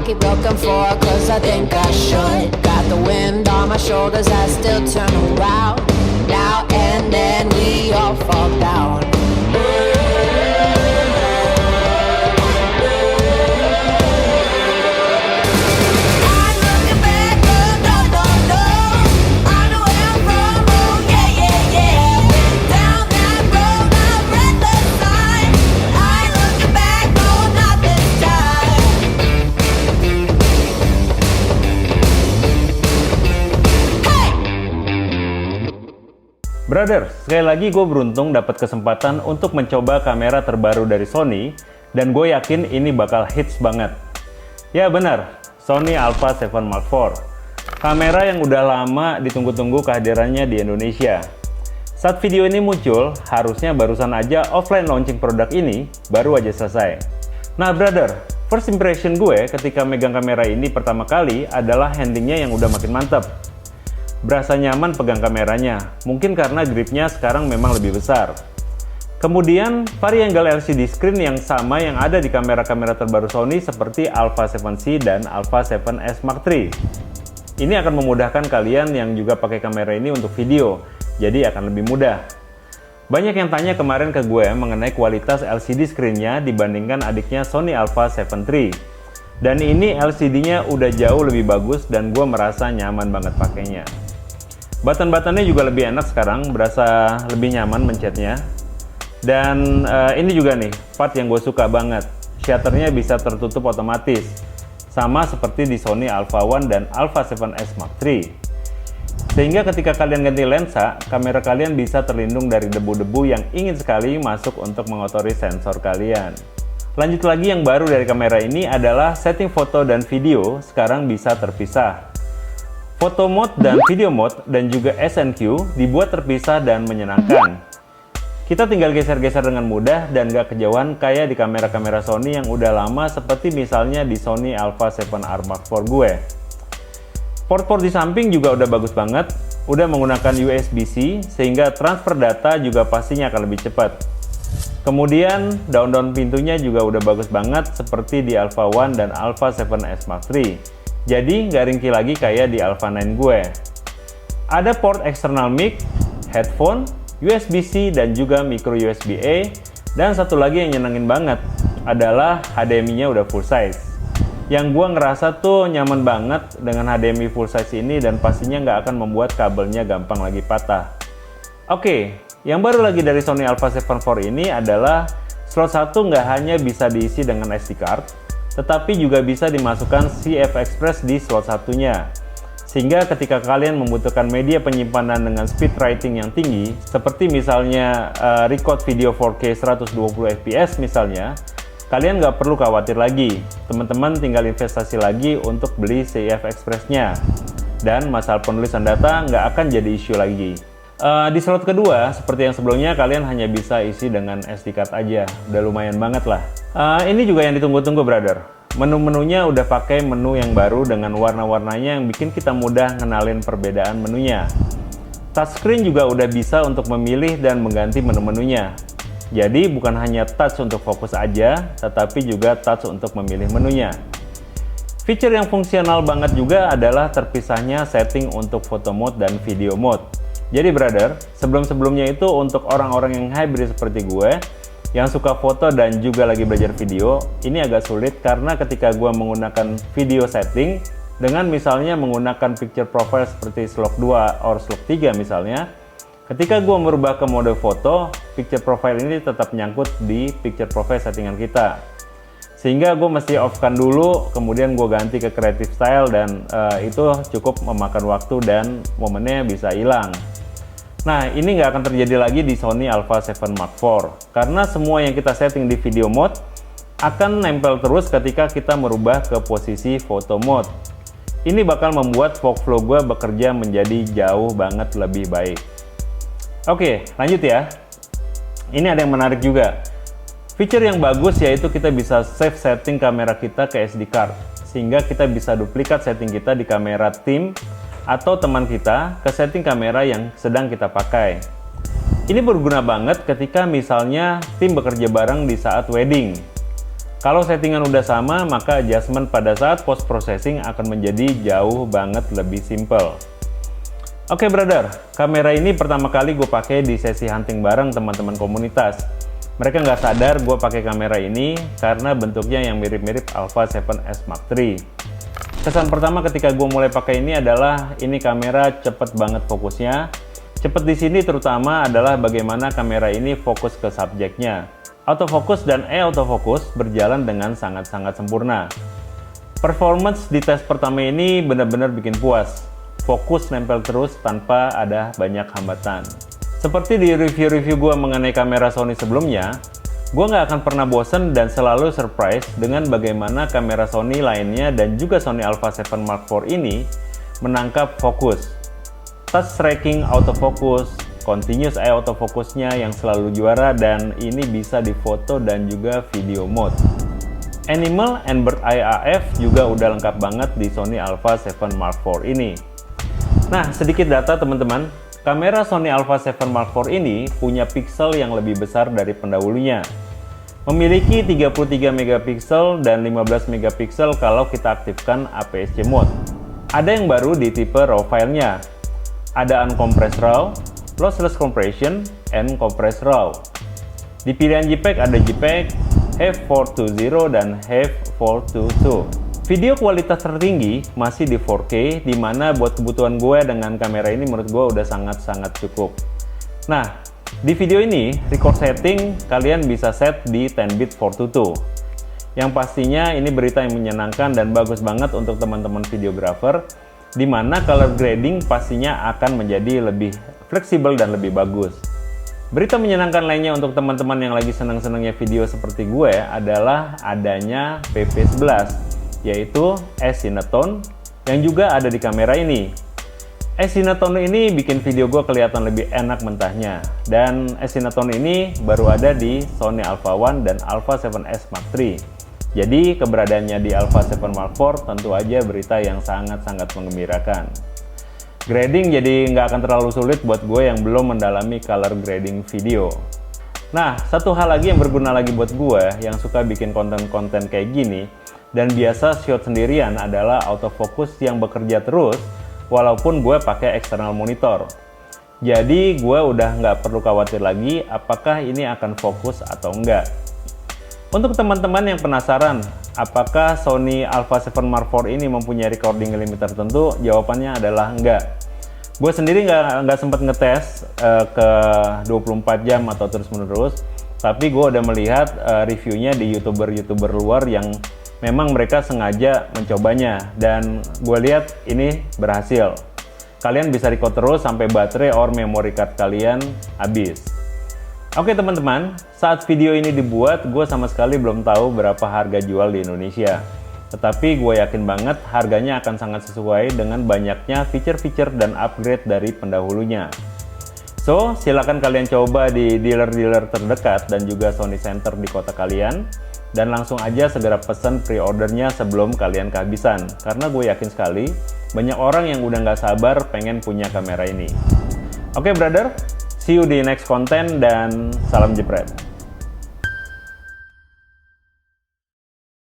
keep looking for, cause I think I should. Got the wind on my shoulders, I still turn around. Now and then we all fall down. Brother, sekali lagi gue beruntung dapat kesempatan untuk mencoba kamera terbaru dari Sony dan gue yakin ini bakal hits banget. Ya benar, Sony Alpha 7 Mark IV. Kamera yang udah lama ditunggu-tunggu kehadirannya di Indonesia. Saat video ini muncul, harusnya barusan aja offline launching produk ini baru aja selesai. Nah brother, first impression gue ketika megang kamera ini pertama kali adalah handlingnya yang udah makin mantap. Berasa nyaman pegang kameranya, mungkin karena gripnya sekarang memang lebih besar. Kemudian, variangle LCD screen yang sama yang ada di kamera-kamera terbaru Sony seperti Alpha 7C dan Alpha 7S Mark III. Ini akan memudahkan kalian yang juga pakai kamera ini untuk video, jadi akan lebih mudah. Banyak yang tanya kemarin ke gue mengenai kualitas LCD screen-nya dibandingkan adiknya Sony Alpha 7 III. Dan ini LCD-nya udah jauh lebih bagus dan gue merasa nyaman banget pakainya. Button-buttonnya juga lebih enak sekarang, berasa lebih nyaman mencetnya. Dan ini juga nih, part yang gue suka banget. Shutternya bisa tertutup otomatis. Sama seperti di Sony Alpha 1 dan Alpha 7S Mark III. Sehingga ketika kalian ganti lensa, kamera kalian bisa terlindung dari debu-debu yang ingin sekali masuk untuk mengotori sensor kalian. Lanjut lagi yang baru dari kamera ini adalah setting foto dan video sekarang bisa terpisah. Foto mode dan video mode dan juga SNQ dibuat terpisah dan menyenangkan. Kita tinggal geser-geser dengan mudah dan gak kejauhan kayak di kamera-kamera Sony yang udah lama seperti misalnya di Sony Alpha 7R Mark IV gue. Port-port di samping juga udah bagus banget, udah menggunakan USB-C sehingga transfer data juga pastinya akan lebih cepat. Kemudian daun-daun pintunya juga udah bagus banget seperti di Alpha 1 dan Alpha 7S Mark III. Jadi nggak ringkih lagi kayak di Alpha 9 gue. Ada port eksternal mic, headphone, USB-C dan juga micro USB-A. Dan satu lagi yang nyenengin banget adalah HDMI-nya udah full size. Yang gue ngerasa tuh nyaman banget dengan HDMI full size ini dan pastinya nggak akan membuat kabelnya gampang lagi patah. Oke, yang baru lagi dari Sony Alpha 7 IV ini adalah slot 1 nggak hanya bisa diisi dengan SD card, tetapi juga bisa dimasukkan CF Express di slot satunya. Sehingga ketika kalian membutuhkan media penyimpanan dengan speed writing yang tinggi, seperti misalnya record video 4K 120 fps misalnya, kalian nggak perlu khawatir lagi. Teman-teman tinggal investasi lagi untuk beli CF Express-nya. Dan masalah penulisan data nggak akan jadi isu lagi. Di slot kedua, seperti yang sebelumnya, kalian hanya bisa isi dengan SD card aja. Udah lumayan banget lah. Ini juga yang ditunggu-tunggu, brother. Menu-menunya udah pakai menu yang baru dengan warna-warnanya yang bikin kita mudah ngenalin perbedaan menunya. Touchscreen juga udah bisa untuk memilih dan mengganti menu-menunya. Jadi bukan hanya touch untuk fokus aja, tetapi juga touch untuk memilih menunya. Fitur yang fungsional banget juga adalah terpisahnya setting untuk photo mode dan video mode. Jadi brother, sebelum-sebelumnya itu untuk orang-orang yang hybrid seperti gue, yang suka foto dan juga lagi belajar video, ini agak sulit karena ketika gue menggunakan video setting, dengan misalnya menggunakan picture profile seperti slot 2 atau slot 3 misalnya, ketika gue merubah ke mode foto, picture profile ini tetap nyangkut di picture profile settingan kita. Sehingga gue mesti off-kan dulu, kemudian gue ganti ke creative style dan itu cukup memakan waktu dan momennya bisa hilang. Nah, ini nggak akan terjadi lagi di Sony Alpha 7 Mark IV, karena semua yang kita setting di video mode akan nempel terus ketika kita merubah ke posisi photo mode. Ini bakal membuat workflow gue bekerja menjadi jauh banget lebih baik. Oke, lanjut ya. Ini ada yang menarik juga. Fitur yang bagus yaitu kita bisa save setting kamera kita ke SD card, sehingga kita bisa duplikat setting kita di kamera tim atau teman kita ke setting kamera yang sedang kita pakai. Ini berguna banget ketika misalnya tim bekerja bareng di saat wedding. Kalau settingan udah sama, maka adjustment pada saat post processing akan menjadi jauh banget lebih simple. Oke brother, kamera ini pertama kali gue pakai di sesi hunting bareng teman-teman komunitas. Mereka nggak sadar gue pakai kamera ini karena bentuknya yang mirip-mirip Alpha 7S Mark III. Kesan pertama ketika gue mulai pakai ini adalah ini kamera cepet banget fokusnya. Cepet di sini terutama adalah bagaimana kamera ini fokus ke subjeknya. Autofocus dan e-autofocus berjalan dengan sangat-sangat sempurna. Performance di tes pertama ini benar-benar bikin puas. Fokus nempel terus tanpa ada banyak hambatan. Seperti di review-review gue mengenai kamera Sony sebelumnya, gue nggak akan pernah bosen dan selalu surprise dengan bagaimana kamera Sony lainnya dan juga Sony Alpha 7 Mark IV ini menangkap fokus. Touch tracking autofocus, continuous eye autofocusnya yang selalu juara, dan ini bisa difoto dan juga video mode. Animal and Bird Eye AF juga udah lengkap banget di Sony Alpha 7 Mark IV ini. Nah, sedikit data teman-teman, kamera Sony Alpha 7 Mark IV ini punya pixel yang lebih besar dari pendahulunya. Memiliki 33 megapiksel dan 15 megapiksel kalau kita aktifkan APS-C mode. Ada yang baru di tipe RAW filenya. Ada uncompressed RAW, lossless compression, and compressed RAW. Di pilihan JPEG ada JPEG, H.420 dan H.422. Video kualitas tertinggi masih di 4K, dimana buat kebutuhan gue dengan kamera ini menurut gue udah sangat-sangat cukup. Nah, di video ini, record setting kalian bisa set di 10-bit 422. Yang pastinya ini berita yang menyenangkan dan bagus banget untuk teman-teman videographer, dimana color grading pastinya akan menjadi lebih fleksibel dan lebih bagus. Berita menyenangkan lainnya untuk teman-teman yang lagi senang-senangnya video seperti gue adalah adanya PP11, yaitu S-Cinetone yang juga ada di kamera ini. S-Cinetone ini bikin video gue kelihatan lebih enak mentahnya, dan S-Cinetone ini baru ada di Sony Alpha 1 dan Alpha 7S Mark III. Jadi keberadaannya di Alpha 7 Mark IV tentu aja berita yang sangat-sangat menggembirakan. Grading jadi nggak akan terlalu sulit buat gue yang belum mendalami color grading video. Nah, satu hal lagi yang berguna lagi buat gue yang suka bikin konten-konten kayak gini dan biasa shoot sendirian adalah autofocus yang bekerja terus walaupun gue pakai external monitor. Jadi gue udah nggak perlu khawatir lagi apakah ini akan fokus atau enggak. Untuk teman-teman yang penasaran apakah Sony Alpha 7 Mark IV ini mempunyai recording limit tertentu, jawabannya adalah enggak. Gue sendiri nggak sempat ngetes ke 24 jam atau terus-menerus, tapi gue udah melihat reviewnya di youtuber-youtuber luar yang memang mereka sengaja mencobanya, dan gue lihat ini berhasil. Kalian bisa record terus sampai baterai or memory card kalian habis. Oke teman-teman, saat video ini dibuat, gue sama sekali belum tahu berapa harga jual di Indonesia. Tetapi gue yakin banget harganya akan sangat sesuai dengan banyaknya feature-feature dan upgrade dari pendahulunya. So, silakan kalian coba di dealer-dealer terdekat dan juga Sony Center di kota kalian. Dan langsung aja segera pesen pre-ordernya sebelum kalian kehabisan. Karena gue yakin sekali, banyak orang yang udah nggak sabar pengen punya kamera ini. Oke brother, see you di next konten dan salam jepret.